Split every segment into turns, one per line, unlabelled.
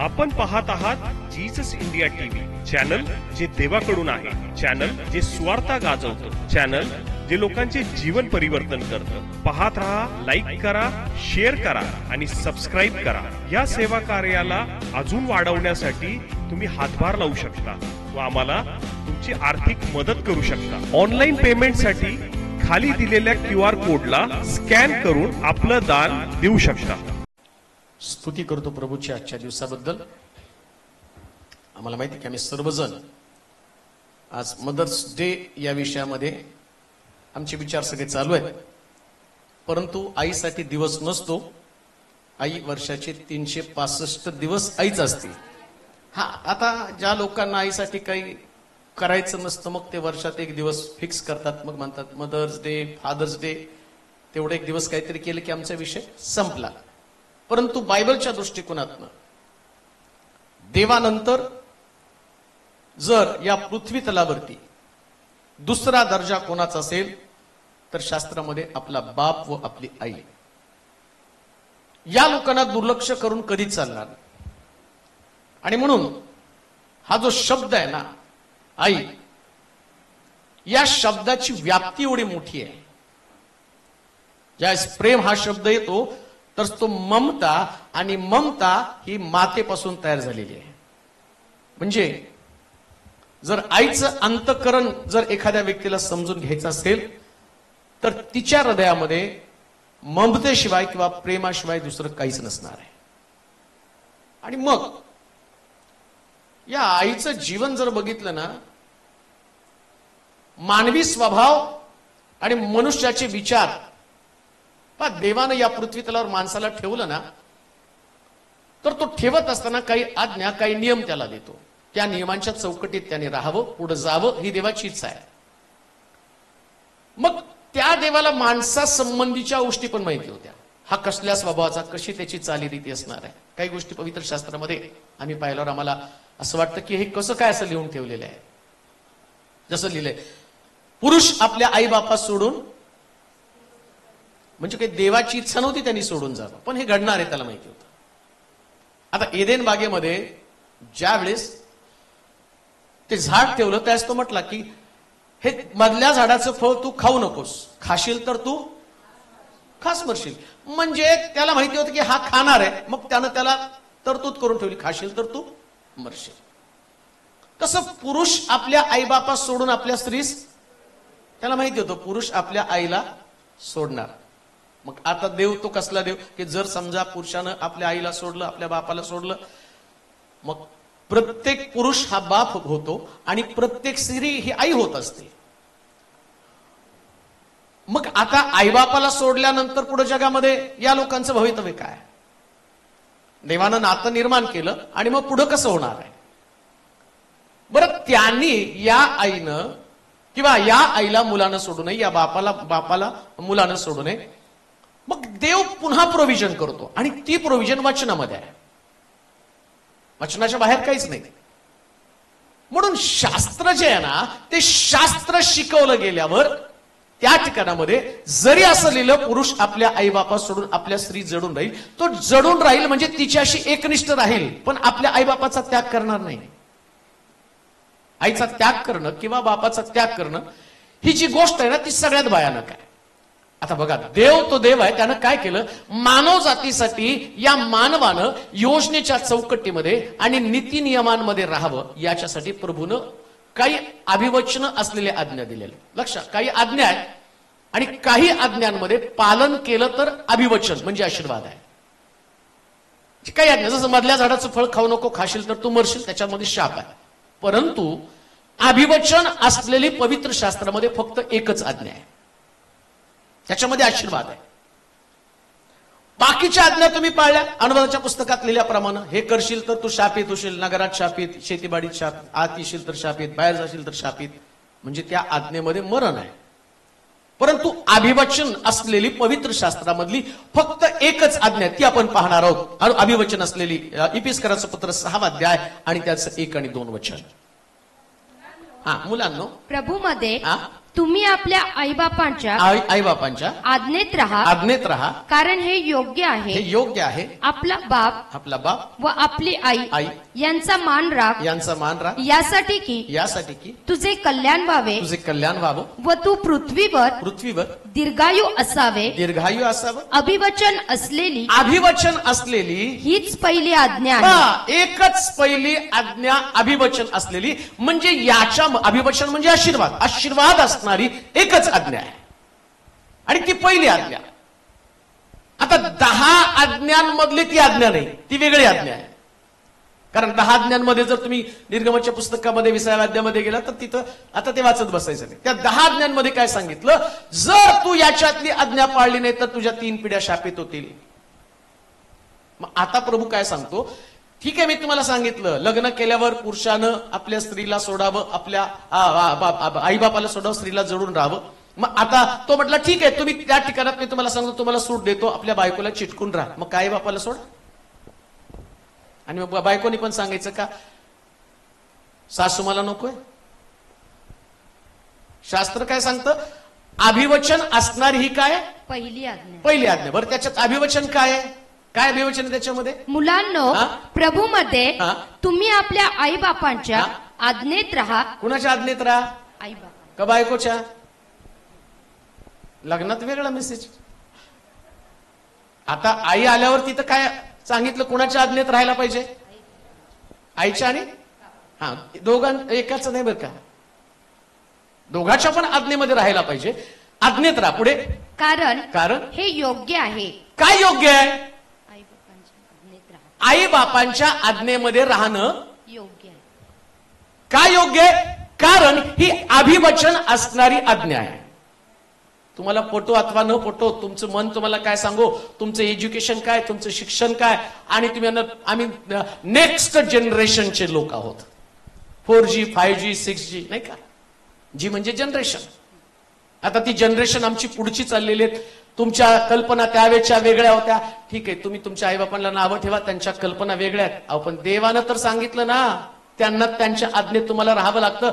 आपण पाहत आहात जीसस इंडिया टीव्ही चॅनल, जे देवाकडून आहे, चॅनल जे स्वार्था गाजवतं, चॅनल जे लोकांचे जीवन परिवर्तन करतं. पाहत राहा, लाईक करा, शेअर करा आणि सबस्क्राईब करा. या सेवा कार्याला अजून वाढवण्यासाठी तुम्ही हातभार लावू शकता व आम्हाला तुमची आर्थिक मदत करू शकता. ऑनलाईन पेमेंटसाठी खाली दिलेल्या QR कोडला स्कॅन करून आपलं दान देऊ शकता.
स्तुती करतो प्रभूच्या आजच्या दिवसाबद्दल. आम्हाला माहिती की आम्ही सर्वजण आज मदर्स डे या विषयामध्ये आमचे विचार सगळे चालू आहेत. परंतु आईसाठी दिवस नसतो. आई वर्षाचे 365 दिवस आईच असते. हा, आता ज्या लोकांना आईसाठी काही करायचं नसतं मग ते वर्षात एक दिवस फिक्स करतात. मग म्हणतात मदर्स डे, फादर्स डे, तेवढे एक दिवस काहीतरी केलं की आमचा विषय संपला. परंतु बायबलच्या दृष्टिकोनातनं देवानंतर जर या पृथ्वी तलावरती दुसरा दर्जा कोणाचा असेल तर शास्त्रामध्ये आपला बाप व आपली आई. या लोकांना दुर्लक्ष करून कधीच चालणार नाही. आणि म्हणून हा जो शब्द आहे ना आई, या शब्दाची व्याप्ती एवढी मोठी आहे. ज्यावेळेस प्रेम हा शब्द येतो तर तो ममता, आणि ममता ही मातेपासून तयार झालेली आहे. म्हणजे जर आईचं अंतःकरण जर एखाद्या व्यक्तीला समजून घ्यायचं असेल तर तिच्या हृदयामध्ये ममतेशिवाय किंवा प्रेमाशिवाय दुसरं काहीच नसणार आहे. आणि मग या आईचं जीवन जर बघितलं ना, मानवी स्वभाव आणि मनुष्याचे विचार, देवानं या पृथ्वी तलावर माणसाला ठेवलं ना, तर तो ठेवत असताना काही आज्ञा, काही नियम त्याला देतो. त्या नियमांच्या चौकटीत त्याने राहावं, पुढे जावं, ही देवाची इच्छा आहे. मग त्या देवाला माणसा संबंधीच्या गोष्टी पण माहिती होत्या. हा कसल्या स्वभावाचा, कशी त्याची चालीरीती असणार आहे. काही गोष्टी पवित्र शास्त्रामध्ये आम्ही पाहिल्यावर आम्हाला असं वाटतं की हे कसं काय असं लिहून ठेवलेलं आहे. जसं लिहिलंय, पुरुष आपल्या आई बापा सोडून, म्हणजे काही देवाची इच्छा नव्हती त्यांनी सोडून जावं, पण हे घडणार आहे त्याला माहिती होतं. आता एदेन बागेमध्ये ज्या वेळेस ते झाड ठेवलं त्यावेळेस तो म्हटला की हे मधल्या झाडाचं फळ तू खाऊ नकोस, खाशील तर तू खास मरशील. म्हणजे त्याला माहिती होतं की हा खाणार आहे, मग त्यानं त्याला तरतूद करून ठेवली, खाशील तर तू मरशील. तसं पुरुष आपल्या आईबापा सोडून आपल्या स्त्रीस, त्याला माहिती होतं पुरुष आपल्या आईला सोडणार. मग आता देव तो कसला देव की जर समजा पुरुषानं आपल्या आईला सोडलं, आपल्या बापाला सोडलं, मग प्रत्येक पुरुष हा बाप होतो आणि प्रत्येक स्त्री ही आई होत असते. मग आता आईबापाला सोडल्यानंतर पुढे जगामध्ये या लोकांचं भवितव्य काय? देवानं नातं निर्माण केलं आणि मग पुढे कसं होणार आहे? बरं, त्यांनी या आईनं किंवा या आईला मुलानं सोडू नये, या बापाला मुलानं सोडू नये. मग देव पुन्हा प्रोव्हिजन करतो आणि ती प्रोव्हिजन वचनामध्ये आहे. वचनाच्या बाहेर काहीच नाही. म्हणून शास्त्र जे आहे ना, ते शास्त्र शिकवलं गेल्यावर त्या ठिकाणामध्ये जरी असं लिहिलं पुरुष आपल्या आई बापा सोडून आपल्या स्त्री जडून राहील, तो जडून राहील म्हणजे तिच्याशी एकनिष्ठ राहील, पण आपल्या आई बापाचा त्याग करणार नाही. आईचा त्याग करणं किंवा बापाचा त्याग करणं ही जी गोष्ट आहे ना, ती सगळ्यात भयानक आहे. आता बघा, देव तो देव आहे, त्यानं काय केलं, मानव जातीसाठी या मानवानं योजनेच्या चौकटीमध्ये आणि नीती नियमांमध्ये राहावं, याच्यासाठी प्रभूनं काही अभिवचन असलेले आज्ञा दिलेले. लक्षात, काही आज्ञा आहेत आणि काही आज्ञांमध्ये पालन केलं तर अभिवचन म्हणजे आशीर्वाद आहे. काही आज्ञा, जसं मधल्या झाडाचं फळ खाऊ नको, खाशील तर तू मरशील, त्याच्यामध्ये शाप आहे. परंतु अभिवचन असलेली पवित्र शास्त्रामध्ये फक्त एकच आज्ञा आहे, त्याच्यामध्ये आशीर्वाद आहे. बाकीच्या आज्ञा तुम्ही पाळल्या, अनुभवाच्या पुस्तकात लिहिल्याप्रमाणे हे करशील तर तू शापित होशील, नगरात शापित, शेतीबाडीत शापित, आत येशील तर शापित, बाहेर जाशील तर शापित, म्हणजे त्या आज्ञेमध्ये मरण आहे. परंतु अभिवचन असलेली पवित्र शास्त्रामधली फक्त एकच आज्ञा, ती आपण पाहणार आहोत. अभिवचन असलेली इफिसकराचं पत्र 6 अध्याय आणि त्याचं 1 आणि 2 वचन. हा, मुलांनो,
प्रभूमध्ये तुम्ही आपल्या आईबापांच्या
आई बापांच्या
आज्ञेत राहा,
आज्ञेत राहा,
कारण हे योग्य
हे
आहे.
योग्य आहे.
आपला बाप
आपला बाप
व आपली आई
आई
यांचा मान राख,
यांचा मान राख,
यासाठी की
यासाठी की
तुझे कल्याण व्हावे
तुझे कल्याण व्हावं,
व तू पृथ्वीवर
पृथ्वीवर
दीर्घायू असावे.
दीर्घायू असावं.
अभिवचन असलेली
अभिवचन असलेली
हीच पहिली आज्ञा आहे.
एकच पहिली आज्ञा अभिवचन असलेली, म्हणजे याच्या अभिवचन म्हणजे आशीर्वाद, आशीर्वाद असणारी एकच आज्ञा आहे आणि ती पहिली आज्ञा. आता 10 आज्ञांमधली ती आज्ञा नाही, ती वेगळी आज्ञा आहे. कारण 10 आज्ञांमध्ये जर तुम्ही निर्गमनच्या पुस्तकामध्ये 20व्या अध्यायामध्ये गेला तर तिथं आता ते वाचत बसायचं नाही. त्या 10 आज्ञांमध्ये काय सांगितलं, जर तू याच्यातली आज्ञा पाळली नाही तर तुझ्या 3 पिढ्या शापित होतील. मग आता प्रभू काय सांगतो, ठीक आहे मी तुम्हाला सांगितलं लग्न केल्यावर पुरुषानं आपल्या स्त्रीला सोडावं, आपल्या आईबापाला सोडावं, स्त्रीला जडून राहावं. मग आता तो म्हटला ठीक आहे, तुम्ही त्या ठिकाणात मी तुम्हाला सांगतो, तुम्हाला सूट देतो, आपल्या बायकोला चिटकून राहा. मग काय बापाला सोड. आणि मग बायकोनी पण सांगायचं का सासू मला नकोय. शास्त्र काय सांगतं, अभिवचन असणारी ही काय
पहिली आज्ञा.
पहिली आज्ञा. बरं त्याच्यात अभिवचन काय आहे, काय अभिवचन आहे त्याच्यामध्ये.
मुलांनो,
हा?
प्रभूमध्ये
हा?
तुम्ही आपल्या आईबापांच्या
हा?
आज्ञेत राहा.
कुणाच्या आज्ञेत राहा,
आईबापा
का बायकोच्या. लग्नात वेगळा मेसेज. आता आई आल्यावर तिथं काय सांगितलं, कुणाच्या आज्ञेत राहायला पाहिजे, आईच्या आणि हा एकाच नाही बरं का, दोघांच्या पण आज्ञेमध्ये राहायला पाहिजे. आज्ञेत राहा. पुढे कारण
हे योग्य आहे.
काय योग्य आहे,
आईबापांच्या आज्ञेत राहा.
आई बापांच्या आज्ञेमध्ये राहणं
योग्य आहे.
काय योग्य आहे, कारण ही अभिवचन असणारी आज्ञा आहे. तुम्हाला पटो अथवा न पटो, तुमचं मन तुम्हाला काय सांगो, तुमचं एज्युकेशन काय, तुमचं शिक्षण काय, आणि तुम्ही आम्ही नेक्स्ट जनरेशनचे लोक आहोत. 4G 5G 6G नाही का, जी म्हणजे जनरेशन. आता ती जनरेशन आमची पुढची चाललेली आहेत. तुमच्या कल्पना त्यावेळेच्या वेगळ्या होत्या. ठीक आहे, तुम्ही तुमच्या आईबापांना नावं ठेवा, त्यांच्या कल्पना वेगळ्या आहेत. आपण देवानं तर सांगितलं ना, त्यांना त्यांच्या आज्ञेत तुम्हाला राहावं लागतं.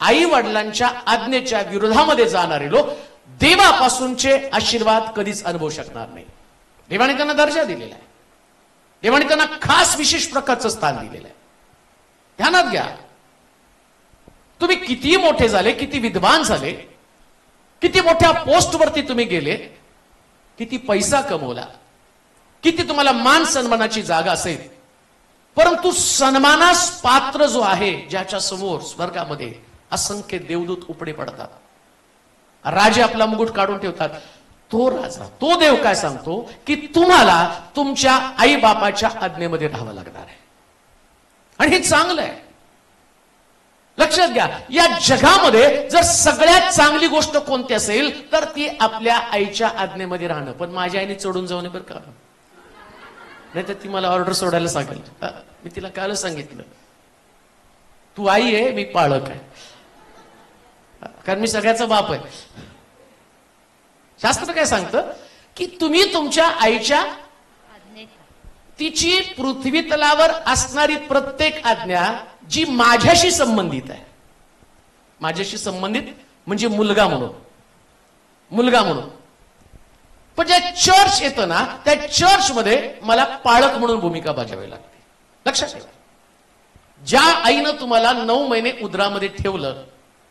आई वडिलांच्या आज्ञेच्या विरोधामध्ये जाणारे लोक देवापासूनचे आशीर्वाद कधीच अनुभवू शकणार नाही. देवाने त्यांना दर्जा दिलेला आहे, देवाने त्यांना खास विशेष प्रकारचं स्थान दिलेलं आहे. ध्यानात घ्या, तुम्ही किती मोठे झाले, किती विद्वान झाले, किती मोठ्या पोस्टवरती तुम्ही गेले, किती पैसा कमवला, किती तुम्हाला मान सन्मानाची जागा असेल, परंतु सन्मानास पात्र जो आहे, ज्याच्या समोर स्वर्गामध्ये असंख्य देवदूत उपडे पडतात, राजे आपला मुकुट काढून ठेवतात, तो राजा, तो देव काय सांगतो की तुम्हाला तुमच्या आई बापाच्या आज्ञेमध्ये राहावं लागणार आहे. आणि हे चांगलं आहे. लक्षात घ्या, या जगामध्ये जर सगळ्यात चांगली गोष्ट कोणती असेल तर ती आपल्या आईच्या आज्ञेमध्ये राहणं. पण माझ्या आईने चढून जाऊ नये बरं का, नाही तर ती मला ऑर्डर सोडायला सांगेल. मी तिला कालच सांगितलं, तू आई आहे, मी पाळक आहे, कारण मी सगळ्याचा बाप आहे. शास्त्र काय सांगतं की तुम्ही तुमच्या आईच्या तिची पृथ्वी तलावर असणारी प्रत्येक आज्ञा जी माझ्याशी संबंधित आहे, माझ्याशी संबंधित म्हणजे मुलगा म्हणून, पण ज्या चर्च येतं ना, त्या चर्च मध्ये मला पाळक म्हणून भूमिका बजावावी लागते. लक्षात ठेवा, ज्या आईनं तुम्हाला 9 महिने उदरामध्ये ठेवलं,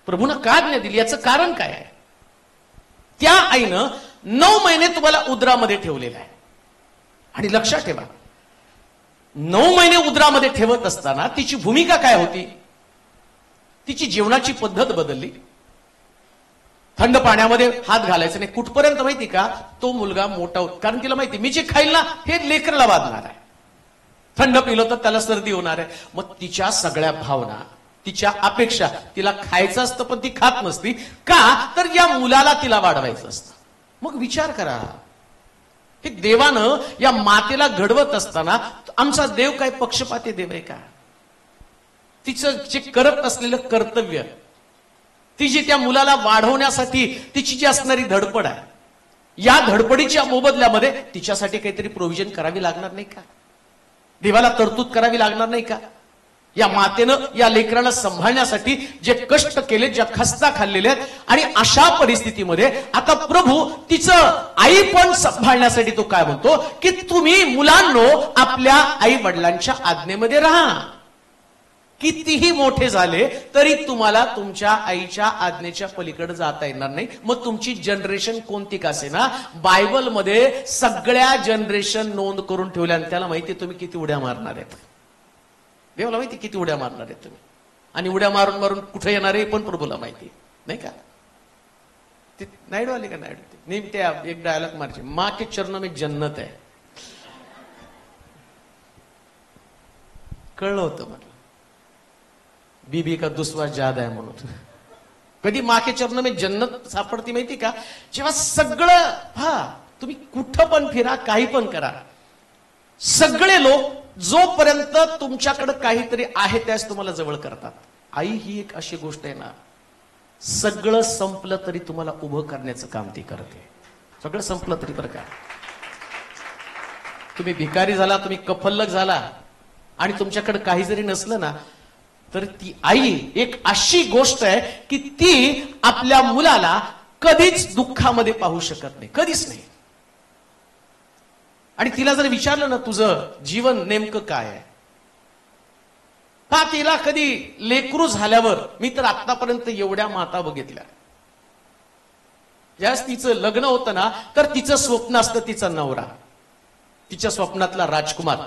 प्रभूनं का आज्ञा दिली, याचं कारण काय आहे. त्या आईनं 9 महिने तुम्हाला उदरामध्ये ठेवलेलं आहे. आणि लक्षात ठेवा, 9 महिने उदरामध्ये ठेवत असताना तिची भूमिका काय होती, तिची जेवणाची पद्धत बदलली. थंड पाण्यामध्ये हात घालायचा नाही. कुठपर्यंत माहिती का, तो मुलगा मोठा होत, कारण तिला माहिती मी जे खाईल ना हे लेकरला वाजणार आहे. थंड पिलं तर त्याला सर्दी होणार आहे. मग तिच्या सगळ्या भावना, तिच्या अपेक्षा, तिला खायचं असतं पण ती खात नसती का, तर या मुलाला तिला वाढवायचं असतं. मग विचार करा, हे देवानं या मातेला घडवत असताना आमचा देव काय पक्षपाती देव आहे का. तिचं जे करत असलेलं कर्तव्य, ती जी त्या मुलाला वाढवण्यासाठी तिची जी असणारी धडपड आहे, या धडपडीच्या मोबदल्यामध्ये तिच्यासाठी काहीतरी प्रोव्हिजन करावी लागणार नाही का, देवाला तरतूद करावी लागणार नाही का. या मातेनं या लेकराला सांभाळण्यासाठी जे कष्ट केले, ज्या खस्ता खाल्लेल्या आहेत, आणि अशा परिस्थितीमध्ये आता प्रभू तिचं आई पण सांभाळण्यासाठी तो काय म्हणतो की तुम्ही मुलांनो आपल्या आई वडिलांच्या आज्ञेमध्ये राहा. कितीही मोठे झाले तरी तुम्हाला तुमच्या आईच्या आज्ञेच्या पलीकडे जाता येणार नाही. मग तुमची जनरेशन कोणती का असेना, बायबलमध्ये सगळ्या जनरेशन नोंद करून ठेवल्या आणि त्याला माहिती तुम्ही किती उड्या मारणार आहेत. देवाला माहिती किती उड्या मारणार आहेत तुम्ही, आणि उड्या मारून मारून कुठे येणार आहे पण प्रभूला माहिती नाही का. ते नायडू आले का नायडू नेहमी ते एक डायलॉग मारचे, माँ के चरणों में जन्नत आहे. कळलं होतं मला बीबी का दुश्वास जाद आहे म्हणून. कधी माँ के चरणों में जन्नत सापडती माहिती का, जेव्हा सगळं तुम्ही कुठं पण फिरा, काही पण करा, सगळे लोक जोपर्यंत तुमच्याकडे काहीतरी आहे त्याच तुम्हाला जवळ करतात. आई ही एक अशी गोष्ट आहे ना, सगळं संपलं तरी तुम्हाला उभं करण्याचं काम ती करते. सगळं संपलं तरी बरं का, तुम्ही भिकारी झाला, तुम्ही कफल्लक झाला आणि तुमच्याकडे काही जरी नसलं ना, तर ती आई एक अशी गोष्ट आहे की ती आपल्या मुलाला कधीच दुःखामध्ये पाहू शकत नाही, कधीच नाही. आणि तिला जर विचारलं ना तुझं जीवन नेमकं काय आहे, तिला कधी लेकरू झाल्यावर, मी तर आतापर्यंत एवढ्या माता बघितल्या, ज्यास तिचं लग्न होतं ना तर तिचं स्वप्न असतं तिचा नवरा, तिच्या स्वप्नातला राजकुमार.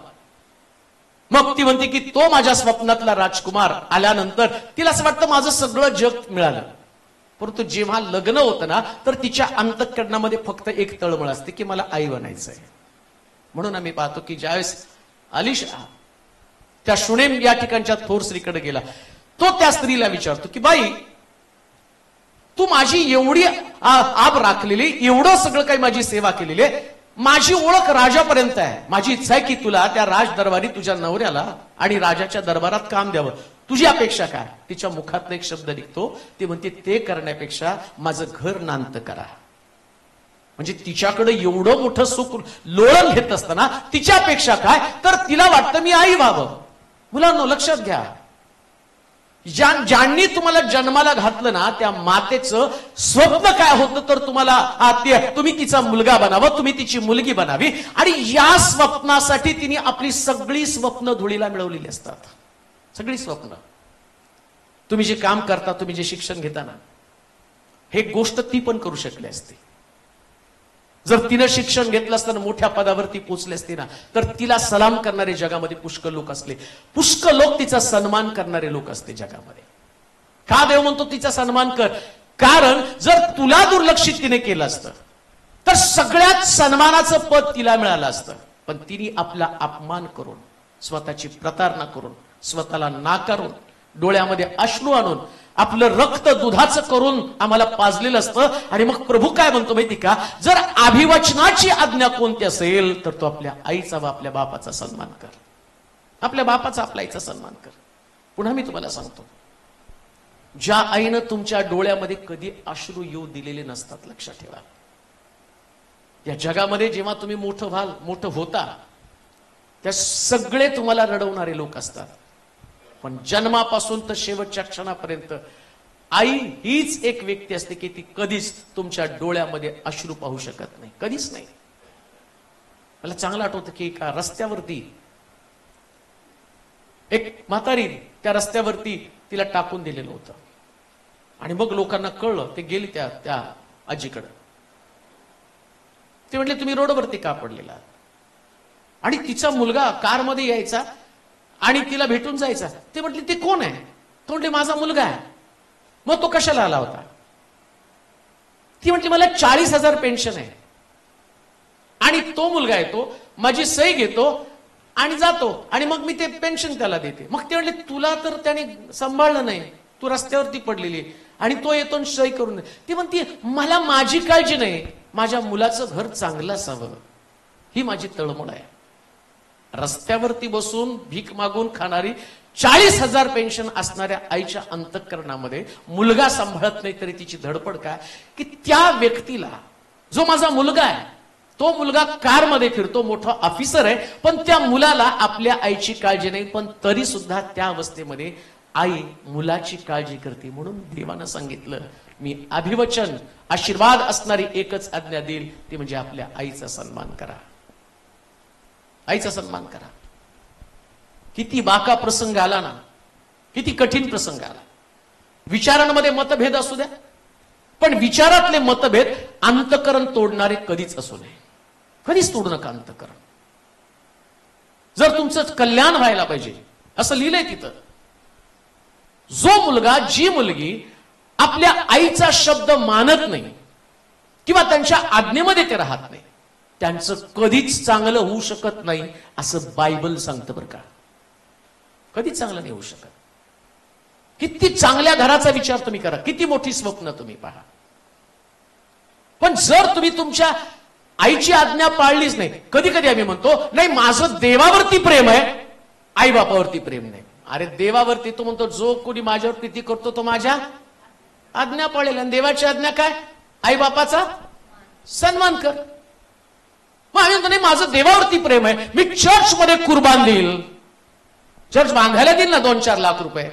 मग ती म्हणते की तो माझ्या स्वप्नातला राजकुमार आल्यानंतर तिला असं वाटतं माझं सगळं जग मिळालं. परंतु जेव्हा लग्न होतं ना तर तिच्या अंतःकरणामध्ये फक्त एक तळमळ असते की मला आई बनायचंय. म्हणून आम्ही पाहतो की ज्यावेळेस अलिशा त्या शुनेम या ठिकाणच्या थोर स्त्रीकडे गेला, तो त्या स्त्रीला विचारतो की बाई तू माझी एवढी आब राखलेली, एवढं सगळं काही माझी सेवा केलेली आहे, माझी ओळख राजापर्यंत आहे, माझी इच्छा आहे की तुला त्या राज दरबारी तुझ्या नवऱ्याला आणि राजाच्या दरबारात काम द्यावं, तुझी अपेक्षा काय. तिच्या मुखात एक शब्द निघतो, ती म्हणते ते करण्यापेक्षा माझं घर नांत करा. म्हणजे तिच्याकडे एवढं मोठं सुख लोळण घेत असताना तिच्या अपेक्षा काय, तर तिला वाटतं मी आई व्हावं. मुलांनो लक्षात घ्या, ज्यांनी तुम्हाला जन्माला घातलं ना त्या मातेचं स्वप्न काय होतं, तर तुम्हाला तुम्ही तिचा मुलगा बनावं, तुम्ही तिची मुलगी बनावी. आणि या स्वप्नासाठी तिने आपली सगळी स्वप्न धुळीला मिळवलेली असतात, सगळी स्वप्न. तुम्ही जे काम करता, तुम्ही जे शिक्षण घेता ना, हे गोष्ट ती पण करू शकली असते. जर तिनं शिक्षण घेतलं असताना मोठ्या पदावरती पोहोचले असते ना, तर तिला सलाम करणारे जगामध्ये पुष्कळ लोक असले, पुष्कळ लोक तिचा सन्मान करणारे लोक असते जगामध्ये. का देव म्हणतो तिचा सन्मान कर, कारण जर तुला दुर्लक्षित तिने केलं असतं तर सगळ्यात सन्मानाचं पद तिला मिळालं असतं. पण तिने आपला अपमान करून, स्वतःची प्रतारणा करून, स्वतःला नाकारून, डोळ्यामध्ये अश्रू आणून, आपलं रक्त दुधाचं करून आम्हाला पाजलेलं असतं. आणि मग प्रभू काय म्हणतो माहिती का, जर अभिवचनाची आज्ञा कोणती असेल तर तो आपल्या आईचा व आपल्या बापाचा सन्मान कर, आपल्या बापाचा आपल्या आईचा सन्मान कर. पुन्हा मी तुम्हाला सांगतो, ज्या आईनं तुमच्या डोळ्यामध्ये कधी अश्रू येऊ दिलेले नसतात, लक्षात ठेवा. या जगामध्ये जेव्हा तुम्ही मोठं व्हाल, मोठं होता, त्या सगळे तुम्हाला रडवणारे लोक असतात. पण जन्मापासून तर शेवटच्या क्षणापर्यंत आई हीच एक व्यक्ती असते की ती कधीच तुमच्या डोळ्यामध्ये अश्रू पाहू शकत नाही, कधीच नाही. मला चांगलं आठवतं की एका रस्त्यावरती एक म्हातारी त्या रस्त्यावरती तिला टाकून दिलेलं होतं. आणि मग लोकांना कळलं, ते गेली त्या आजीकडे. ते म्हटले तुम्ही रोडवरती का पडलेला. आणि तिचा मुलगा कारमध्ये यायचा आणि तिला भेटून जायचा. ते म्हटले ते कोण आहे, तो म्हटले माझा मुलगा आहे. मग तो कशाला आला होता. ती म्हटली मला 40,000 पेन्शन आहे आणि तो मुलगा येतो, माझी सही घेतो आणि जातो आणि मग मी ते पेन्शन त्याला देते. मग ते म्हटले तुला तर त्याने सांभाळलं नाही, तू रस्त्यावरती पडलेली आणि तो येतो सही करून. ती म्हणते मला माझी काळजी नाही, माझ्या मुलाचं घर चांगलं असावं ही माझी तळमळ आहे. रस्त्यावरती बसून भीक मागून खाणारी 40,000 पेन्शन असणाऱ्या आईच्या अंतःकरणामध्ये मुलगा सांभाळत नाही तरी तिची धडपड काय की त्या व्यक्तीला, जो माझा मुलगा आहे, तो मुलगा कारमध्ये फिरतो, मोठा ऑफिसर आहे, पण त्या मुलाला आपल्या आईची काळजी नाही. पण तरी सुद्धा त्या अवस्थेमध्ये आई मुलाची काळजी करते. म्हणून देवानं सांगितलं, मी अभिवचन आशीर्वाद असणारी एकच आज्ञा देईल, ती म्हणजे आपल्या आईचा सन्मान करा. आईचा सन्मान करा. किती बाका प्रसंग आला ना, किती कठीण प्रसंग आला, विचारांमध्ये मतभेद असू द्या, पण विचारातले मतभेद अंतकरण तोडणारे कधीच असू नये. कधीच तोडू नका अंतकरण. जर तुमचं कल्याण व्हायला पाहिजे, असं लिहिलंय तिथं, जो मुलगा जी मुलगी आपल्या आईचा शब्द मानत नाही किंवा त्यांच्या आज्ञेमध्ये ते राहत नाही, त्यांचं कधीच चांगलं होऊ शकत नाही, असं बायबल सांगतं बरं का. कधीच चांगलं नाही होऊ शकत. किती चांगल्या घराचा विचार तुम्ही करा, किती मोठी स्वप्न तुम्ही पहा, पण जर तुम्ही तुमच्या आईची आज्ञा पाळलीच नाही. कधी कधी आम्ही म्हणतो, नाही माझं देवावरती प्रेम आहे, आई बापावरती प्रेम नाही. अरे देवावरती तो म्हणतो, जो कोणी माझ्यावर प्रीती करतो तो माझ्या आज्ञा पाळेल. आणि देवाची आज्ञा काय? आई बापाचा सन्मान कर. मग आम्ही म्हणतो, नाही माझं देवावरती प्रेम आहे, मी चर्च मध्ये कुर्बान देईल. चर्च बांधायला देईल ना 2-4 लाख रुपये,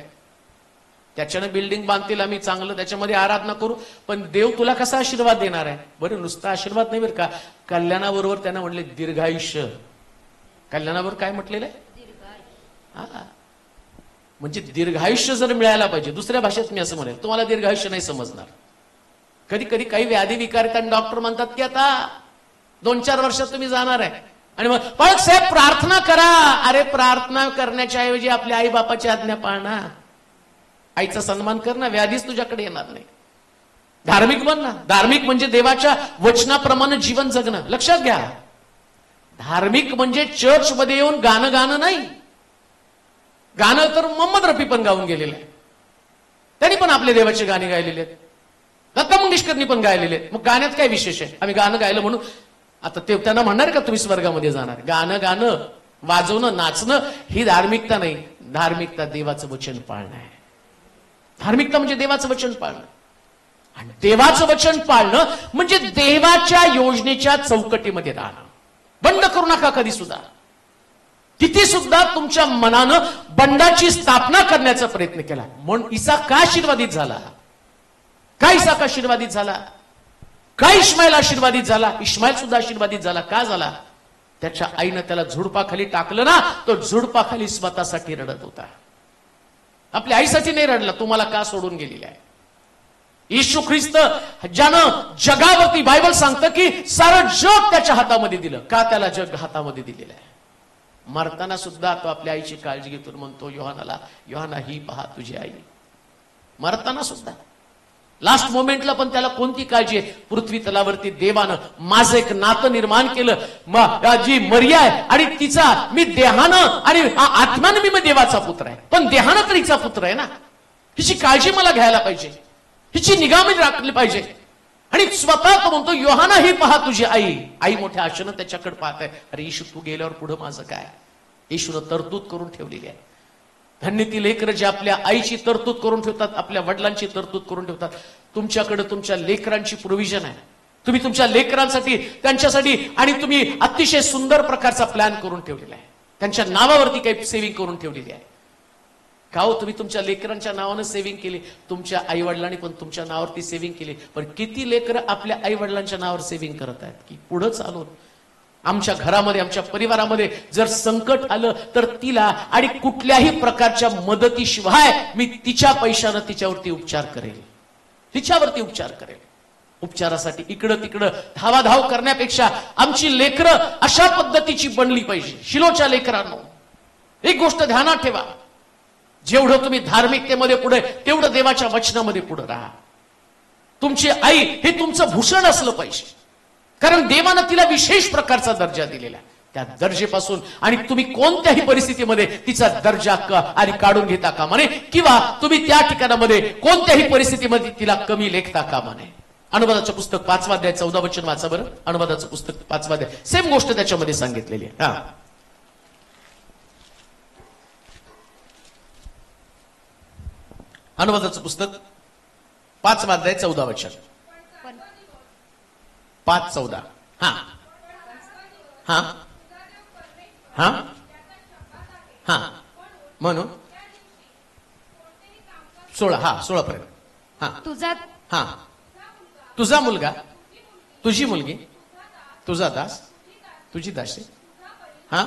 त्याच्यानं बिल्डिंग बांधतील, आम्ही चांगलं त्याच्यामध्ये आराधना करू, पण देव तुला कसा आशीर्वाद देणार आहे? बरं, नुसता आशीर्वाद नाही बरं का, कल्याणाबरोबर त्यांना म्हटले दीर्घायुष्य. कल्याणाबरोबर काय म्हटलेलं आहे? हा, म्हणजे दीर्घायुष्य जर मिळायला पाहिजे. दुसऱ्या भाषेत मी असं म्हणेल, तुम्हाला दीर्घायुष्य नाही समजणार. कधी कधी काही व्याधी विकार आहेत आणि डॉक्टर म्हणतात की आता 2-4 वर्षात तुम्ही जाणार आहे, आणि मग पण साहेब प्रार्थना करा. अरे प्रार्थना करण्याच्या ऐवजी आपल्या आई बापाची आज्ञा पाळणा, आईचा सन्मान कर ना, व्याधीच तुझ्याकडे येणार नाही. धार्मिक बन ना. धार्मिक म्हणजे देवाच्या वचनाप्रमाणे जीवन जगणं. लक्षात घ्या, धार्मिक म्हणजे चर्च मध्ये येऊन गाणं नाही. गाणं तर मोहम्मद रफी पण गाऊन गेलेलं आहे, त्यांनी पण आपले देवाचे गाणे गायलेले आहेत, लता मंगेशकरनी पण गायलेले आहेत. मग गाण्यात काय विशेष आहे? आम्ही गाणं गायलं म्हणून आता ते त्यांना म्हणणार का तुम्ही स्वर्गामध्ये जाणार? गाणं वाजवणं, नाचणं ही धार्मिकता नाही. धार्मिकता देवाचं वचन पाळणं आहे. धार्मिकता म्हणजे देवाचं वचन पाळणं. आणि देवाचं वचन पाळणं म्हणजे देवाच्या योजनेच्या चौकटीमध्ये राहणं. बंड करू नका कधी सुद्धा. किती सुद्धा तुमच्या मनानं बंडाची स्थापना करण्याचा प्रयत्न केला, म्हणून इसा का आशीर्वादित झाला? का इसाक आशीर्वादित झाला? का इस्माईल आशीर्वादित झाला? इस्माईल सुद्धा आशीर्वादित झाला. का झाला? त्याच्या आईनं त्याला झुडपाखाली टाकलं ना, तो झुडपाखाली स्वतःसाठी रडत होता. आपल्या आईसाठी नाही रडला. तुम्हाला का सोडून गेलेला आहे? येशू ख्रिस्त ज्यानं जगावरती, बायबल सांगतं की सारं जग त्याच्या हातामध्ये दिलं. का त्याला जग हातामध्ये दिलेलं आहे? मरताना सुद्धा तो आपल्या आईची काळजी घेतो. म्हणतो योहानाला, योहाना ही पहा तुझी आई. मरताना सुद्धा लास्ट मोमेंटला पण त्याला कोणती काळजी आहे? पृथ्वी तलावरती देवानं माझं एक नातं निर्माण केलं, जी मरिया आहे आणि तिचा मी देहानं आणि आत्म्यानं मी देवाचा पुत्र आहे, पण देहानं तर हिचा पुत्र आहे ना. हिची काळजी मला घ्यायला पाहिजे, हिची निगाह मी राखली पाहिजे. आणि स्वतः तो म्हणतो योहाना ही पहा तुझी आई. आई मोठ्या आशेनं त्याच्याकडे पाहत आहे. अरे येशू तू गेल्यावर पुढे माझं काय? येशूनं तरतूद करून ठेवलेली आहे. धन्य ती लेकरं जे आपल्या आईची तरतूद करून ठेवतात, आपल्या वडिलांची तरतूद करून ठेवतात. तुमच्याकडे तुमच्या लेकरांची प्रोव्हिजन आहे. तुम्ही तुमच्या लेकरांसाठी, त्यांच्यासाठी आणि तुम्ही अतिशय सुंदर प्रकारचा प्लॅन करून ठेवलेला आहे. त्यांच्या नावावरती काही सेव्हिंग करून ठेवलेली आहे. का हो, तुम्ही तुमच्या लेकरांच्या नावानं सेव्हिंग केली, तुमच्या आई वडिलांनी पण तुमच्या नावावरती सेव्हिंग केली. पण किती लेकरं आपल्या आई वडिलांच्या नावावर सेव्हिंग करत आहेत की पुढे चालून आमच्या घरामध्ये, आमच्या परिवारामध्ये जर संकट आलं तर तिला आणि कुठल्याही प्रकारच्या मदतीशिवाय मी तिच्या पैशानं तिच्यावरती उपचार करेल, तिच्यावरती उपचार करेल. उपचारासाठी इकडं तिकडं धावाधाव करण्यापेक्षा आमची लेकरं अशा पद्धतीची बनली पाहिजे. शिलोच्या लेकरांनो, एक गोष्ट ध्यानात ठेवा, जेवढं तुम्ही धार्मिकतेमध्ये पुढे, तेवढं देवाच्या वचनामध्ये पुढे राहा. तुमची आई हे तुमचं भूषण असलं पाहिजे, कारण देवानं तिला विशेष प्रकारचा दर्जा दिलेला आहे. त्या दर्जेपासून आणि तुम्ही कोणत्याही परिस्थितीमध्ये तिचा दर्जा आणि काढून घेता कामा नये, किंवा तुम्ही त्या ठिकाणामध्ये कोणत्याही परिस्थितीमध्ये तिला कमी लेखता कामा नये. अनुवादाचं पुस्तक 5वा अध्याय 14 वचन वाचा बरं. अनुवादाचं पुस्तक 5वा अध्याय, सेम गोष्ट त्याच्यामध्ये सांगितलेली आहे. हा, अनुवादाचं पुस्तक 5वा अध्याय 14 वचन, 5:14. हा, हा हा हा म्हणून 16 पर्यंत हा
तुझा
हा तुझा मुलगा, तुझी मुलगी, तुझा दास, तुझी दासी, हा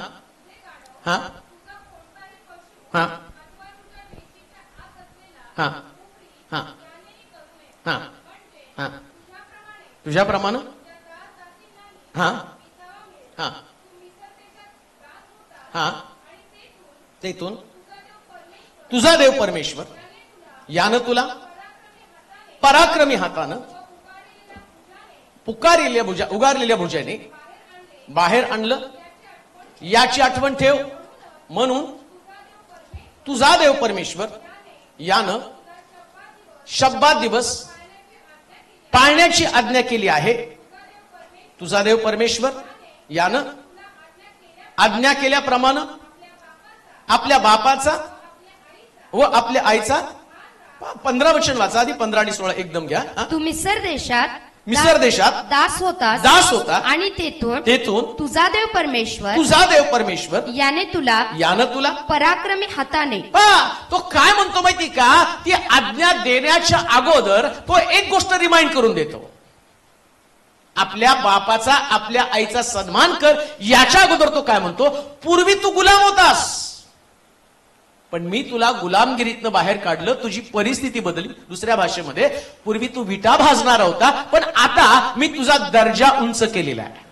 हा हा हा हा हा हा तुझ्याप्रमाणे हा हा हा तेथून तुझा देव परमेश्वर यानं तुला पराक्रमी हातानं उगारलेल्या भुजाने बाहेर आणलं याची आठवण ठेव. म्हणून तुझा देव परमेश्वर यानं शब्बात दिवस पाळण्याची आज्ञा केली आहे. तुझा देव परमेश्वर यानं आज्ञा केल्याप्रमाणे आपल्या बापाचा व आपल्या आईचा 15 वचन वाचा आधी 15 आणि 16 एकदम घ्या.
तू मिसर
देशात
दास होता आणि तेथून तुझा देव परमेश्वर याने तुला पराक्रमी हाताने.
तो काय म्हणतो माहिती का, ती आज्ञा देण्याच्या अगोदर तो एक गोष्ट रिमाइंड करून देतो. आपल्या बापाचा आपल्या आईचा सन्मान कर. याच्या अगोदर तो काय म्हणतो, पूर्वी तू गुलाम होतास पण मी तुला गुलामगिरीतनं बाहेर काढलं, तुझी परिस्थिती बदलली. दुसऱ्या भाषेमध्ये, पूर्वी तू विटा भाजणारा होता पण आता मी तुझा दर्जा उंच केलेला आहे.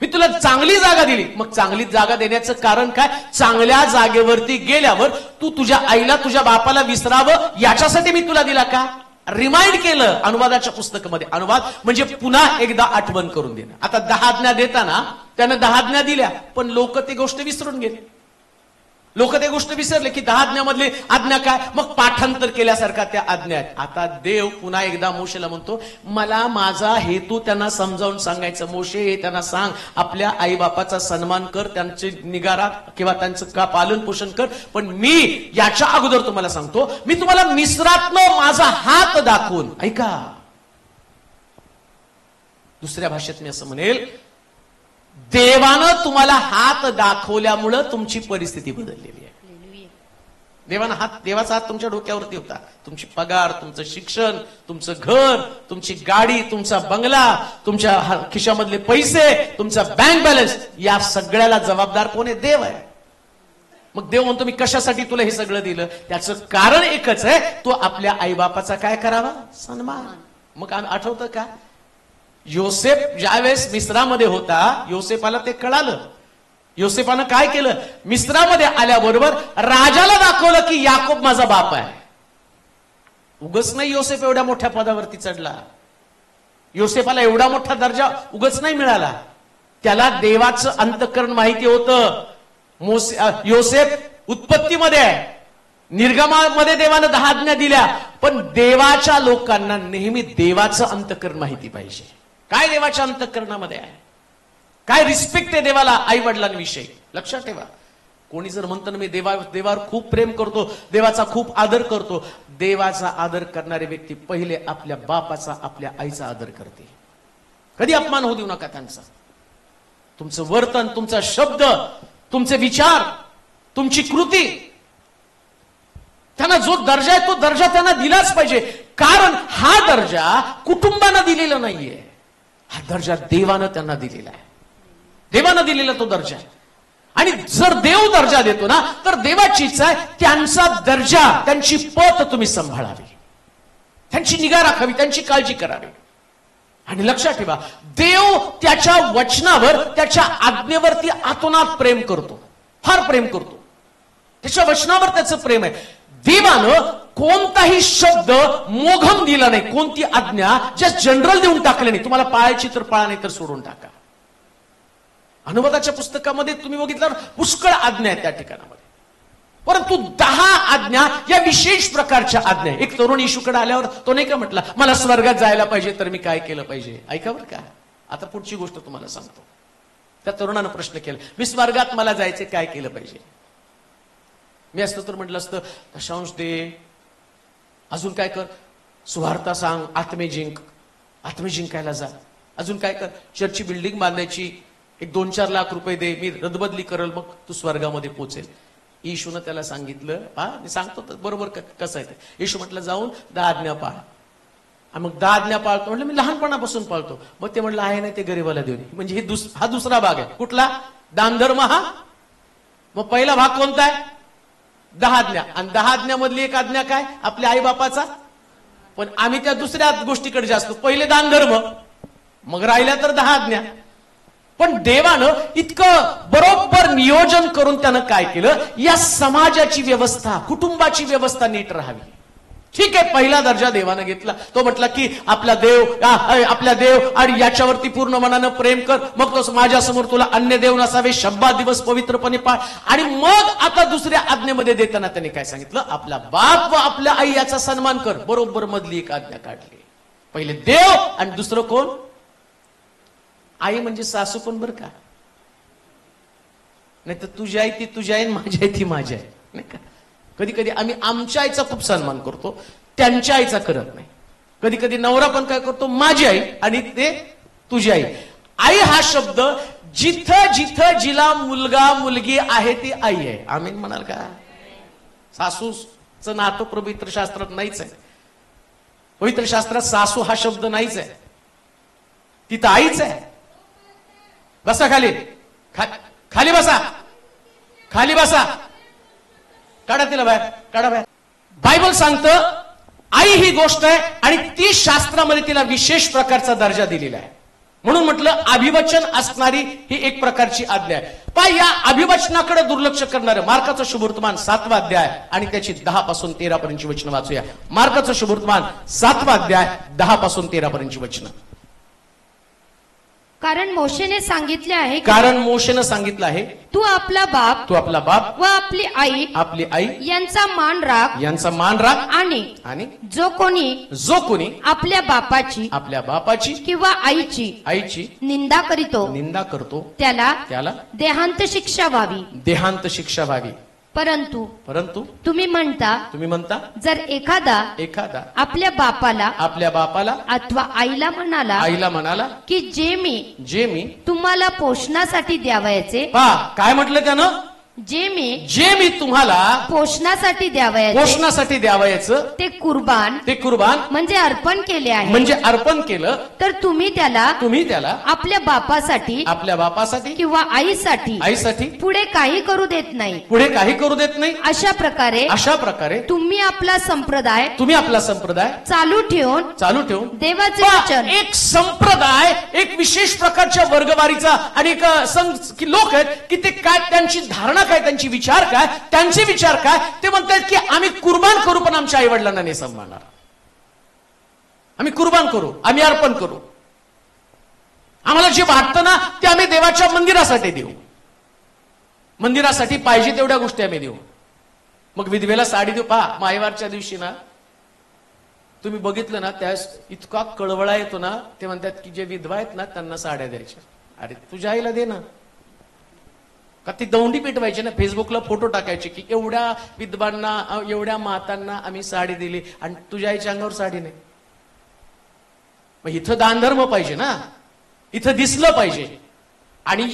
मी तुला चांगली जागा दिली. मग चांगली जागा देण्याचं कारण काय, चांगल्या जागेवरती गेल्यावर तू तुझ्या आईला तुझ्या बापाला विसरावं याच्यासाठी मी तुला दिला का, रिमाइंड केलं. अनुवादाच्या पुस्तकामध्ये अनुवाद म्हणजे पुन्हा एकदा आठवण करून देणं. आता 10 आज्ञा देताना त्यानं 10 आज्ञा दिल्या पण लोक ती गोष्ट विसरून गेले. लोक ते गोष्ट विसरले की 10 आज्ञामधली आज्ञा काय, मग पाठांतर केल्यासारखा त्या आज्ञा आहेत. आता देव पुन्हा एकदा मोशेला म्हणतो, मला माझा हेतू त्यांना समजावून सांगायचं. मोशे हे त्यांना सांग, आपल्या आई बापाचा सन्मान कर, त्यांचे निगारा किंवा त्यांचं का पालन पोषण कर. पण मी याच्या अगोदर तुम्हाला सांगतो, मी तुम्हाला मिस्रातनं माझा हात दाखवून, ऐका, दुसऱ्या भाषेत मी असं म्हणेल, देवानं तुम्हाला हात दाखवल्यामुळं तुमची परिस्थिती बदललेली आहे. देवाचा हात तुमच्या डोक्यावरती होता. तुमची पगार, तुमचं शिक्षण, तुमचं घर, तुमची गाडी, तुमचा बंगला, तुमच्या खिशामधले पैसे, तुमचा बँक बॅलन्स, या सगळ्याला जबाबदार कोण आहे, देव आहे. मग देव म्हणतो, मी कशासाठी तुला हे सगळं दिलं, त्याचं कारण एकच आहे, तो आपल्या आईबापाचा काय करावा, सन्मान. मग आठवतं का, योसेफ ज्यावेळेस मिस्रामध्ये होता, योसेफाला ते कळालं. योसेफानं काय केलं, मिस्रामध्ये आल्याबरोबर राजाला दाखवलं की याकोब माझा बाप आहे. उगच नाही योसेफ एवढ्या मोठ्या पदावरती चढला. योसेफाला एवढा मोठा दर्जा उगच नाही मिळाला. त्याला देवाचं अंतःकरण माहिती होतं. योसेफ उत्पत्तीमध्ये आहे, निर्गमामध्ये देवानं 10 आज्ञा दिल्या, पण देवाच्या लोकांना नेहमी देवाचं अंतःकरण माहिती पाहिजे. काय देवाच्या अंतःकरणामध्ये आहे, काय रिस्पेक्ट आहे देवाला, आई वडिलांविषयी. लक्षात ठेवा, कोणी जर म्हणतं ना मी देवावर खूप प्रेम करतो, देवाचा खूप आदर करतो, देवाचा आदर करणारी व्यक्ती पहिले आपल्या बापाचा आपल्या आईचा आदर करते. कधी अपमान होऊ देऊ नका त्यांचा. तुमचं वर्तन, तुमचा शब्द, तुमचे विचार, तुमची कृती, त्यांना जो दर्जा आहे तो दर्जा त्यांना दिलाच पाहिजे. कारण हा दर्जा कुटुंबानं दिलेला नाहीये, हा दर्जा देवानं त्यांना दिलेला आहे. देवानं दिलेला तो दर्जा आहे. आणि जर देव दर्जा देतो ना, तर देवाची इच्छा आहे त्यांचा दर्जा, त्यांची पत तुम्ही सांभाळावी, त्यांची निगा राखावी, त्यांची काळजी करावी. आणि लक्षात ठेवा, देव त्याच्या वचनावर, त्याच्या आज्ञेवरती आतोनात प्रेम करतो, फार प्रेम करतो. त्याच्या वचनावर त्याचं प्रेम आहे. देवानं कोणताही शब्द मोघम दिला नाही, कोणती आज्ञा जस्ट जनरल देऊन टाकले नाही, तुम्हाला पाळायची तर पाळा, नाही तर सोडून टाका. अनुवादाच्या पुस्तकामध्ये तुम्ही बघितलं पुष्कळ आज्ञा आहेत त्या ठिकाणामध्ये, परंतु 10 आज्ञा या विशेष प्रकारच्या आज्ञा. एक तरुण येशूकडे आल्यावर तो नाही का म्हटला, मला स्वर्गात जायला पाहिजे तर मी काय केलं पाहिजे. ऐका बरं का, आता पुढची गोष्ट तुम्हाला सांगतो. त्या तरुणानं प्रश्न केला, मी स्वर्गात मला जायचे, काय केलं पाहिजे. मी असतं तर म्हटलं असतं, दशांश दे, अजून काय कर, सुवार्ता सांग, आत्मे जिंकायला जा, अजून काय कर, चर्चची बिल्डिंग बांधायची, एक 2-4 लाख रुपये दे, मी रदबदली करल, मग तू स्वर्गामध्ये पोचेल. येशूनं त्याला सांगितलं, मी सांगतो बरोबर कसं आहे ते. येशू म्हटलं जाऊन 10 आज्ञा पाळ. मग 10 आज्ञा पाळतो म्हटलं, मी लहानपणापासून पाळतो. मग ते म्हटलं आहे नाही ते गरीबाला देऊन. म्हणजे हा दुसरा भाग आहे. कुठला? दानधर्म हा. मग पहिला भाग कोणता आहे? 10 आज्ञा. आणि 10 आज्ञामधली एक आज्ञा काय? आपल्या आई बापाचा. पण आम्ही त्या दुसऱ्या गोष्टीकडे जास्त. पहिले दानधर्म, मग राहिल्या तर 10 आज्ञा. पण देवानं इतकं बरोबर नियोजन करून त्यानं काय केलं, या समाजाची व्यवस्था, कुटुंबाची व्यवस्था नीट राहावी. ठीक आहे, पहिला दर्जा देवानं घेतला. तो म्हटला की आपला देव आणि याच्यावरती पूर्ण मनानं प्रेम कर. मग तो माझ्यासमोर तुला अन्य देव नसावे, 70 दिवस पवित्रपणे पाळ. आणि मग आता दुसऱ्या आज्ञेमध्ये देताना त्यांनी काय सांगितलं, आपला बाप व आपल्या आई याचा सन्मान कर. बरोबर मधली एक आज्ञा काढली. पहिले देव आणि दुसरं कोण? आई. म्हणजे सासू पण बरं का. नाही तर तुझी आई ती तुझी आई, माझी आई ती माझी आई, नाही का. कधी कधी आम्ही आमच्या आईचा खूप सन्मान करतो, त्यांच्या आईचा करत नाही. कधी कधी नवरा पण काय करतो, माझी आई आणि ते तुझी आई. आई हा शब्द जिथं जिथं जिला मुलगा मुलगी आहे ती आई आहे. आम्ही म्हणाल का? सासूचं नातं पवित्र शास्त्रात नाहीच आहे. पवित्र शास्त्रात सासू हा शब्द नाहीच आहे. तिथं आईच आहे. बसा खाली, खाली बसा, खाली बसा. काढा तिला बाहेर, काढा बाहेर. बायबल सांगतं आई ही गोष्ट आहे आणि ती शास्त्रामध्ये तिला विशेष प्रकारचा दर्जा दिलेला आहे. म्हणून म्हटलं अभिवचन असणारी ही एक प्रकारची आज्ञा आहे. पण या अभिवचनाकडे दुर्लक्ष करणारं मार्काचं शुभवर्तमान 7वा अध्याय आणि त्याची 10 पासून 13 पर्यंतची वचनं वाचूया. मार्काचं शुभवर्तमान 7वा अध्याय 10 पासून 13 पर्यंतची वचनं.
कारण मोशेने सांगितले आहे,
कारण मोशेनं सांगितलं आहे,
तू आपला बाप
व
आपली आई यांचा मान राख. आणि जो कोणी आपल्या बापाची किंवा आईची निंदा करतो त्याला देहांत शिक्षा व्हावी. परंतु तुम्ही म्हणता जर एखादा आपल्या बापाला अथवा आईला म्हणाला की जे मी तुम्हाला पोषणासाठी द्यावयाचे.
काय म्हटलं त्यानं?
जे मी तुम्हाला पोषणासाठी द्यावयाचं ते कुर्बान म्हणजे अर्पण केले आहे.
म्हणजे अर्पण केलं तर
तुम्ही त्याला आपल्या बापासाठी किंवा आईसाठी पुढे काही करू देत नाही. अशा प्रकारे तुम्ही आपला संप्रदाय चालू ठेवून देवाचे वचन.
एक संप्रदाय, एक विशेष प्रकारच्या वर्गवारीचा आणि एक लोक आहेत की ते काय, त्यांची धारणा काय, त्यांचे विचार काय, ते म्हणतात की आम्ही कुर्बान करू पण आमच्या आई वडिलांना नाही सन्मानणार. आम्ही कुर्बान करू, आम्ही अर्पण करू, आम्हाला जे वाटतं ना ते आम्ही देवाच्या मंदिरासाठी देऊ. मंदिरासाठी पाहिजे तेवढ्या गोष्टी आम्ही देऊ. मग विधवेला साडी देऊ. पहा, मायवारच्या दिवशी ना तुम्ही बघितलं ना, त्यास इतका कळवळा येतो ना. ते म्हणतात की जे विधवा आहेत ना त्यांना साड्या द्यायच्या. अरे तुझ्या आईला दे ना. का ती दौंडी पेटवायची ना, फेसबुकला फोटो टाकायचे की एवढ्या विधवांना, एवढ्या मातांना आम्ही साडी दिली आणि तुझ्या आईच्या अंगावर साडी नाही. मग इथं दानधर्म पाहिजे ना, इथं दिसलं पाहिजे. आणि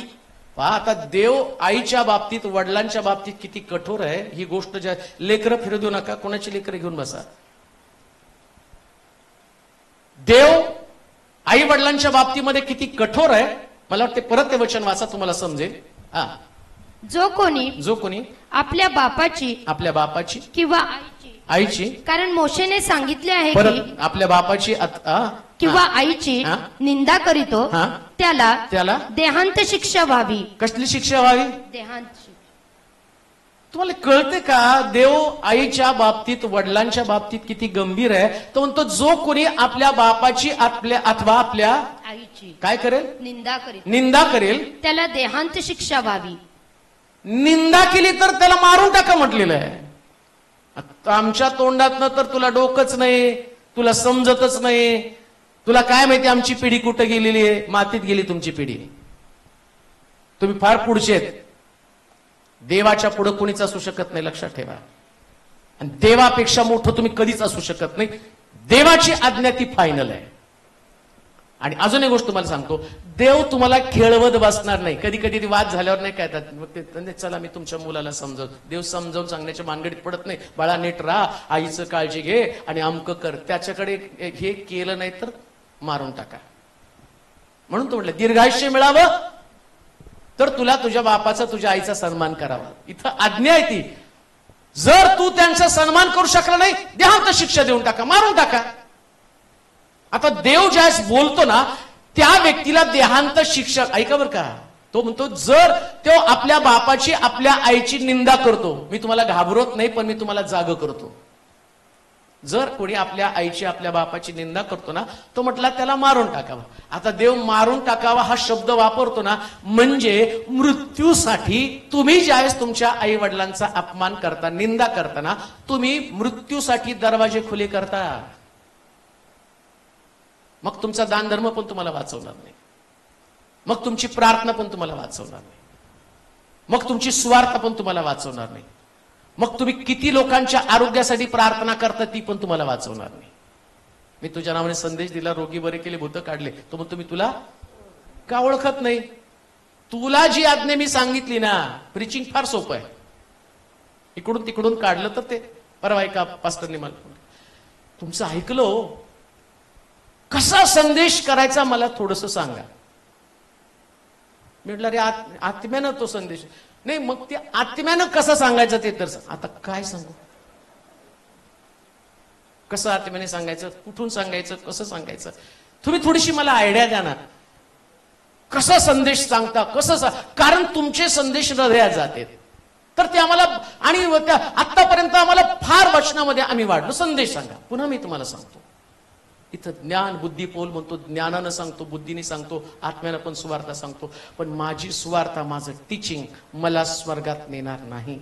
पहा आता देव आईच्या बाबतीत, वडिलांच्या बाबतीत किती कठोर आहे ही गोष्ट. ज्या लेकरं फिरू देऊ नका, कोणाची लेकरं घेऊन बसा. देव आई वडिलांच्या बाबतीमध्ये किती कठोर आहे. मला वाटते परत ते वचन वाचा, तुम्हाला समजेल.
जो कोणी आपल्या बापाची किंवा
आईची,
कारण मोशेने सांगितले आहे
परत
की
आपल्या बापाची
किंवा आईची निंदा करीतो त्याला देहांत शिक्षा व्हावी.
कसली शिक्षा व्हावी?
देहांत.
तुम्हाला कळते का देव आईच्या बाबतीत, वडिलांच्या बाबतीत किती गंभीर आहे. तो म्हणतो जो कोणी आपल्या बापाची अथवा आपल्या
आईची
काय करेल?
निंदा करेल त्याला देहांत शिक्षा व्हावी.
निंदा केली तर त्याला मारून टाका म्हटलेलं आहे. आमच्या तोंडातनं तर तुला डोकंच नाही, तुला समजतच नाही, तुला काय माहिती आमची पिढी कुठं गेलेली आहे. मातीत गेली तुमची पिढी. तुम्ही फार पुढचे आहेत. देवाच्या पुढे कोणीच असू शकत नाही, लक्षात ठेवा. आणि देवापेक्षा मोठं तुम्ही कधीच असू शकत नाही. देवाची आज्ञा ती फायनल आहे. आणि अजून एक गोष्ट तुम्हाला सांगतो, देव तुम्हाला खेळवत बसणार नाही. कधी कधी ते वाद झाल्यावर नाही काय मग चला मी तुमच्या मुलाला समजावतो. देव समजावून सांगण्याच्या मानगडीत पडत नाही. बाळा नीट राहा, आईचं काळजी घे आणि अमकं कर. त्याच्याकडे हे केलं नाही तर मारून टाका. म्हणून तो म्हटलं दीर्घायुष्य मिळावं तर तुला तुझ्या बापाचा तुझ्या आईचा सन्मान करावा. इथं आज्ञा आहे ती. जर तू त्यांचा सन्मान करू शकला नाही, देहांत शिक्षा देऊन टाका, मारून टाका. आता देव ज्यावेळेस बोलतो ना त्या व्यक्तीला देहांत शिक्षा, ऐका बरं का, तो म्हणतो जर तो आपल्या बापाची आपल्या आईची निंदा करतो, मी तुम्हाला घाबरत नाही पण मी तुम्हाला जाग करतो. जर कोणी आपल्या आईची आपल्या बापाची निंदा करतो ना, तो म्हटला त्याला मारून टाकावा. आता देव मारून टाकावा हा शब्द वापरतो ना, म्हणजे मृत्यूसाठी तुम्ही ज्यावेळेस तुमच्या आई वडिलांचा अपमान करता, निंदा करताना, तुम्ही मृत्यूसाठी दरवाजे खुले करता. मग तुमचा दान धर्म पण तुम्हाला वाचवणार नाही, मग तुमची प्रार्थना पण तुम्हाला वाचवणार नाही, मग तुमची स्वार्थ पण तुम्हाला वाचवणार नाही, मग तुम्ही किती लोकांच्या आरोग्यासाठी प्रार्थना करता ती पण तुम्हाला वाचवणार नाही. मी तुझ्या नावाने संदेश दिला, रोगी बरे केले, भूत काढले, तो म्हणतो मी तुला का ओळखत नाही. तुला जी आज्ञा मी सांगितली ना, प्रीचिंग फार सोपं आहे. इकडून तिकडून काढलं तर ते परवा एका पास्टरने मला तुमचं ऐकलं, कसा संदेश करायचा मला थोडस सांगा. म्हटलं रे आत्म्यानं तो संदेश नाही, मग ते आत्म्यानं कसं सांगायचं ते तर आता काय सांगू. कसं आत्म्याने सांगायचं, कुठून सांगायचं, कसं सांगायचं, तुम्ही थोडीशी मला आयडिया द्या ना. कसा संदेश सांगता, कसं कारण तुमचे संदेश हृदयात जाते तर ते आम्हाला, आणि आतापर्यंत आम्हाला फार वचनामध्ये आम्ही वाढलो. संदेश सांगा. पुन्हा मी तुम्हाला सांगतो, इथं ज्ञान बुद्धी पोल म्हणतो, ज्ञानानं सांगतो, बुद्धीने सांगतो, आत्म्यानं पण सुवार्ता सांगतो. पण माझी सुवार्ता, माझं टीचिंग मला स्वर्गात नेणार नाही.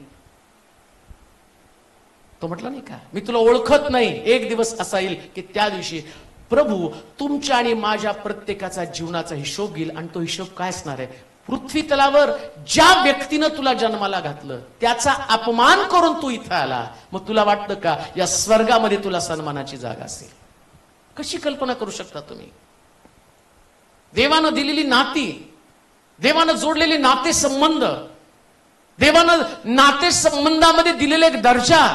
तो म्हटला नाही का, मी तुला ओळखत नाही. एक दिवस असा येईल की त्या दिवशी प्रभू तुमच्या आणि माझ्या प्रत्येकाचा जीवनाचा हिशोब घेईल. आणि तो हिशोब काय असणार आहे, पृथ्वी तलावर ज्या व्यक्तीनं तुला जन्माला घातलं त्याचा अपमान करून तू इथं आला, मग तुला वाटतं का या स्वर्गामध्ये तुला सन्मानाची जागा असेल. कशी कल्पना करू शकता तुम्ही. देवानं दिलेली नाती, देवानं जोडलेले नाते संबंध, देवानं नाते संबंधामध्ये दिलेले एक दर्जा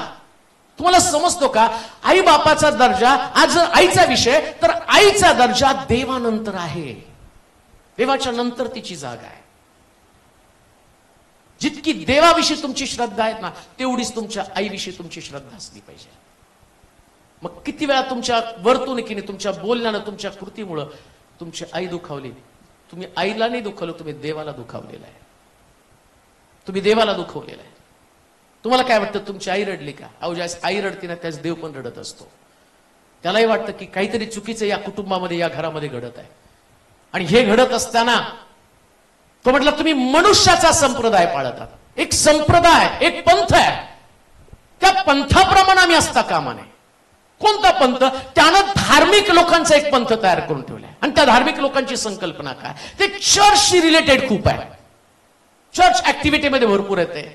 तुम्हाला समजतो का. आई बापाचा दर्जा, आज आईचा विषय तर आईचा दर्जा देवानंतर आहे. देवाच्या नंतर तिची जागा आहे. जितकी देवाविषयी तुमची श्रद्धा आहे ना, तेवढीच तुमच्या आईविषयी तुमची श्रद्धा असली पाहिजे. मग किती वेळा तुमच्या वर्तणुकीने, तुमच्या बोलण्यानं, तुमच्या कृतीमुळं तुमची आई दुखावली. तुम्ही आईला नाही दुखावलं, तुम्ही देवाला दुखावलेला आहे. तुम्ही देवाला दुखवलेला आहे. तुम्हाला काय वाटतं, तुमची आई रडली का? अहो ज्यावेळेस आई रडते ना त्याच देव पण रडत असतो. त्यालाही वाटतं की काहीतरी चुकीचं या कुटुंबामध्ये, या घरामध्ये घडत आहे. आणि हे घडत असताना तो म्हटला तुम्ही मनुष्याचा संप्रदाय पाळतात. एक संप्रदाय, एक पंथ आहे, त्या पंथाप्रमाणे आम्ही असता कामा नये. कोणता पंथ? त्यानं धार्मिक लोकांचा एक पंथ तयार करून ठेवलाय. आणि त्या धार्मिक लोकांची संकल्पना काय, ते चर्चशी रिलेटेड खूप आहे. चर्च ऍक्टिव्हिटीमध्ये भरपूर येते.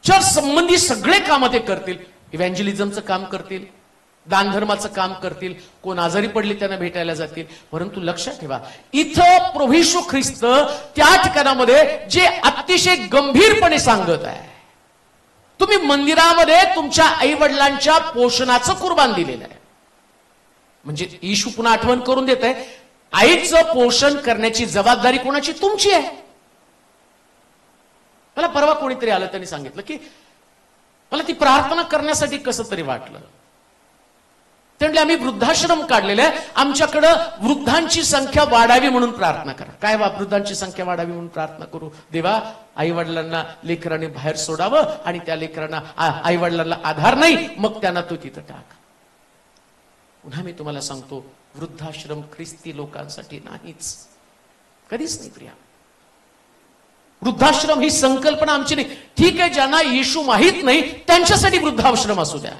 चर्च संबंधी सगळे काम ते करतील. इव्हॅन्जलिझमचं काम करतील, दानधर्माचं काम करतील, कोण आजारी पडले त्यांना भेटायला जातील. परंतु लक्षात ठेवा, इथं प्रभू येशू ख्रिस्त त्या ठिकाणामध्ये जे अतिशय गंभीरपणे सांगत आहे, तुम्ही मंदिरामध्ये तुमच्या आई वडिलांच्या पोषणाचं कुर्बान दिलेलं आहे. म्हणजे येशू पुन्हा आठवण करून देत आहे, आईचं पोषण करण्याची जबाबदारी कोणाची? तुमची आहे. मला परवा कोणीतरी आलं, त्यांनी सांगितलं की मला ती प्रार्थना करण्यासाठी कसं तरी वाटलं. ते म्हणले आम्ही वृद्धाश्रम काढलेले आहे, आमच्याकडं वृद्धांची संख्या वाढावी म्हणून प्रार्थना करा. काय वृद्धांची संख्या वाढावी म्हणून प्रार्थना करू? देवा, आई वडिलांना लेकरांनी बाहेर सोडावं आणि त्या लेकरांना आई वडिलांना आधार नाही, मग त्यांना तू तिथं टाक. पुन्हा मी तुम्हाला सांगतो, वृद्धाश्रम ख्रिस्ती लोकांसाठी नाहीच, कधीच नाही प्रिया. वृद्धाश्रम ही संकल्पना आमची नाही. ठीक आहे, ज्यांना येशू माहित नाही त्यांच्यासाठी वृद्धाश्रम असू द्या.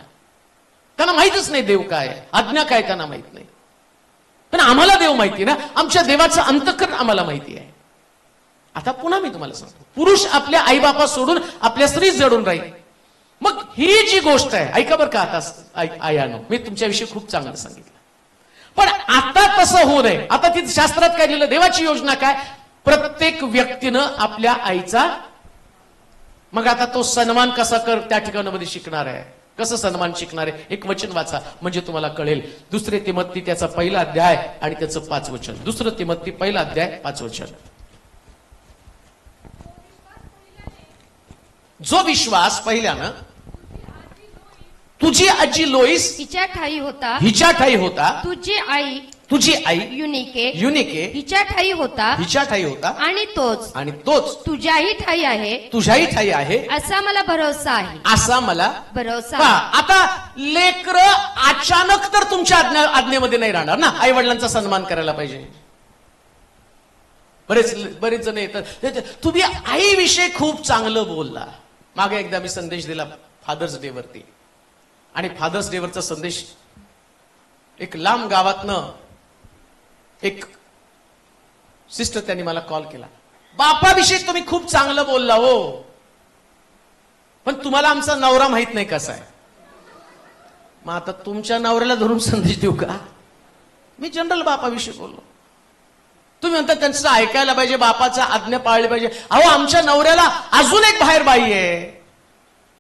त्यांना माहितच नाही देव काय, आज्ञा काय त्यांना माहित नाही. पण आम्हाला देव माहिती ना, आमच्या देवाचं अंतःकरण आम्हाला माहिती आहे. आता पुन्हा मी तुम्हाला सांगतो, पुरुष आपल्या आईबापा सोडून आपल्या स्त्री जडून राहील. मग ही जी गोष्ट आहे, ऐका बरं का आता आयानो, मी तुमच्याविषयी खूप चांगलं सांगितलं. पण आता तसं होऊ नये. आता तिथे शास्त्रात काय लिहिलं, देवाची योजना काय, प्रत्येक व्यक्तीनं आपल्या आईचा, मग आता तो सन्मान कसा कर त्या ठिकाणामध्ये शिकणार आहे. कसं सन्मान शिकणार आहे, एक वचन वाचा म्हणजे तुम्हाला कळेल. 2 तिमोथी त्याचा 1 अध्याय आणि त्याचं 5 वचन. 2 तिमोथी 1 अध्याय 5 वचन. जो विश्वास पहिल्यानं तुझी आजी लोईस
हिच्या ठाई होता,
हिच्या ठाई होता, तुझी आई युनिके
हिच्या ठाई होता,
हिच्या ठाई होता,
आणि तोच
तुझ्याही ठाई आहे
असा मला भरोसा आहे.
असा मला
भरोसा
हा. आता लेकर अचानक तर तुमच्या आज्ञेमध्ये नाही राहणार ना. आई वडिलांचा सन्मान करायला पाहिजे. बरेच जण येतात, तुम्ही आईविषयी खूप चांगलं बोलला. मागे एकदा मी संदेश दिला फादर्स डे वरती, आणि फादर्स डे वरचा संदेश एक लांब गावातनं एक सिस्टर त्यांनी मला कॉल केला, बापाविषयी तुम्ही खूप चांगलं बोलला हो, पण तुम्हाला आमचा नवरा माहित नाही कसा आहे. मग आता तुमच्या नवऱ्याला धरून संदेश देऊ का? मी जनरल बापाविषयी बोललो. तुम्ही म्हणता त्यांचं ऐकायला पाहिजे, बापाचा आज्ञा पाळली पाहिजे. अहो, आमच्या नवऱ्याला अजून एक बाहेर बाई आहे.